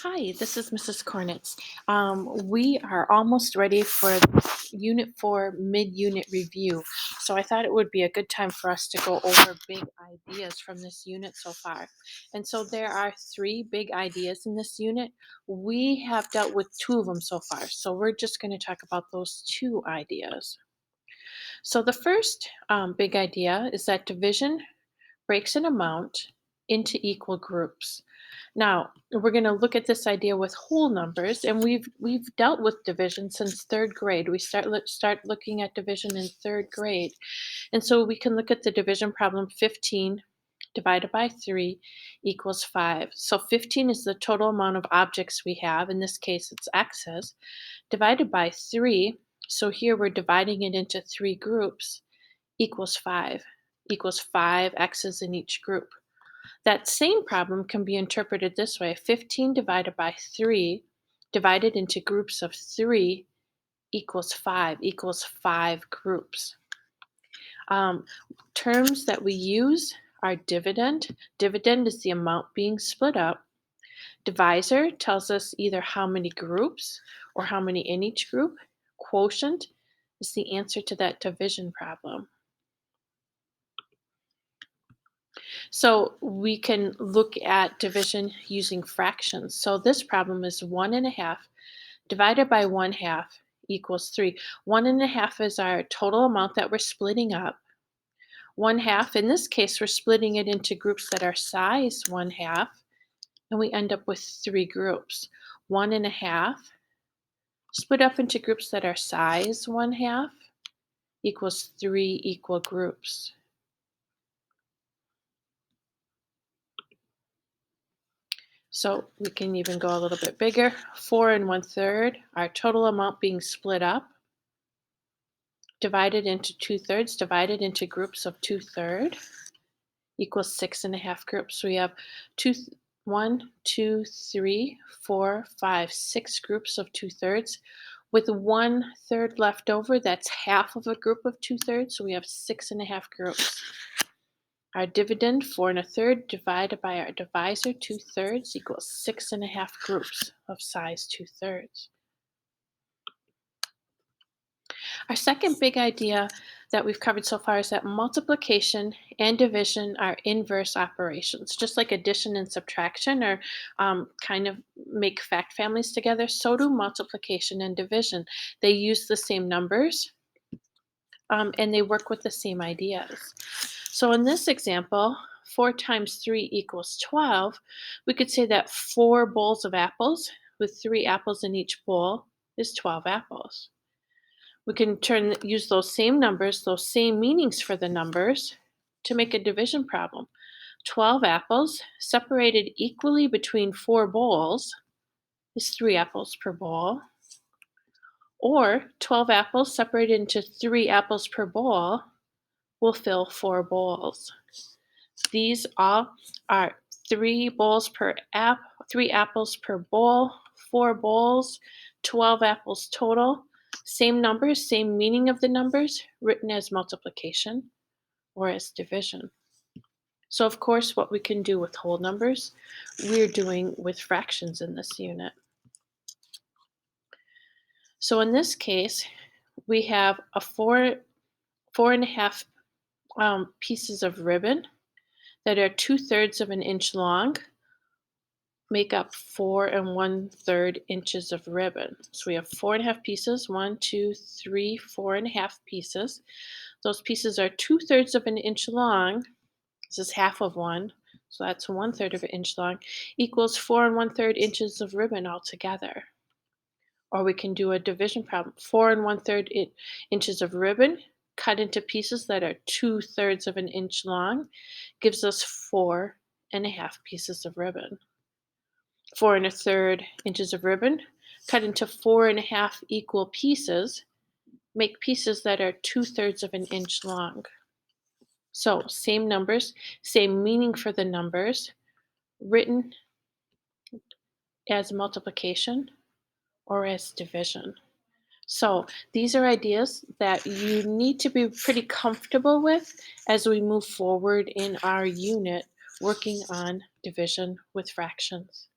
Hi, this is Mrs. Cornitz. We are almost ready for Unit 4 mid-unit review, so I thought it would be a good time for us to go over big ideas from this unit so far. And so there are three big ideas in this unit. We have dealt with two of them so far, so we're just going to talk about those two ideas. So the first big idea is that division breaks an amount into equal groups. Now, we're going to look at this idea with whole numbers, and we've dealt with division since third grade. We start looking at division in third grade, and so we can look at the division problem: 15 divided by 3 equals 5. So 15 is the total amount of objects we have. In this case, it's x's divided by 3. So here we're dividing it into three groups equals 5. Equals 5 x's in each group. That same problem can be interpreted this way: 15 divided by 3 divided into groups of 3 equals 5 groups. Um, Terms that we use are dividend. Dividend is the amount being split up. Divisor tells us either how many groups or how many in each group. Quotient is the answer to that division problem. So we can look at division using fractions. So this problem is 1.5 divided by 1/2 equals 3. 1.5 is our total amount that we're splitting up. 1/2, in this case, we're splitting it into groups that are size 1/2, and we end up with three groups. 1.5 split up into groups that are size 1/2 equals 3 equal groups. So we can even go a little bit bigger. 4 1/3, our total amount being split up, divided into 2/3, divided into groups of 2/3, equals 6.5 groups. So we have 1, 2, 3, 4, 5, 6 groups of 2/3. With 1/3 left over, that's half of a group of 2/3. So we have 6.5 groups. Our dividend, 4 1/3, divided by our divisor, 2/3, equals 6.5 groups of size 2/3. Our second big idea that we've covered so far is that multiplication and division are inverse operations. Just like addition and subtraction are kind of make fact families together, so do multiplication and division. They use the same numbers, and they work with the same ideas. So in this example, 4 times 3 equals 12. We could say that 4 bowls of apples with 3 apples in each bowl is 12 apples. We can use those same numbers, those same meanings for the numbers to make a division problem. 12 apples separated equally between 4 bowls is 3 apples per bowl. Or 12 apples separated into 3 apples per bowl will fill 4 bowls. These all are 3 bowls per 3 apples per bowl, 4 bowls, 12 apples total. Same numbers, same meaning of the numbers, written as multiplication or as division. So of course, what we can do with whole numbers, we're doing with fractions in this unit. So in this case, we have a 4.5 pieces of ribbon that are 2/3 of an inch long, make up 4 1/3 inches of ribbon. So we have 4.5 pieces, 1, 2, 3, 4.5 pieces. Those pieces are 2/3 of an inch long. This is half of one, so that's 1/3 of an inch long, equals 4 1/3 inches of ribbon altogether. Or we can do a division problem. 4 1/3 inches of ribbon cut into pieces that are 2/3 of an inch long gives us 4.5 pieces of ribbon. 4 1/3 inches of ribbon cut into 4.5 equal pieces make pieces that are 2/3 of an inch long. So same numbers, same meaning for the numbers, written as multiplication or as division. So these are ideas that you need to be pretty comfortable with as we move forward in our unit working on division with fractions.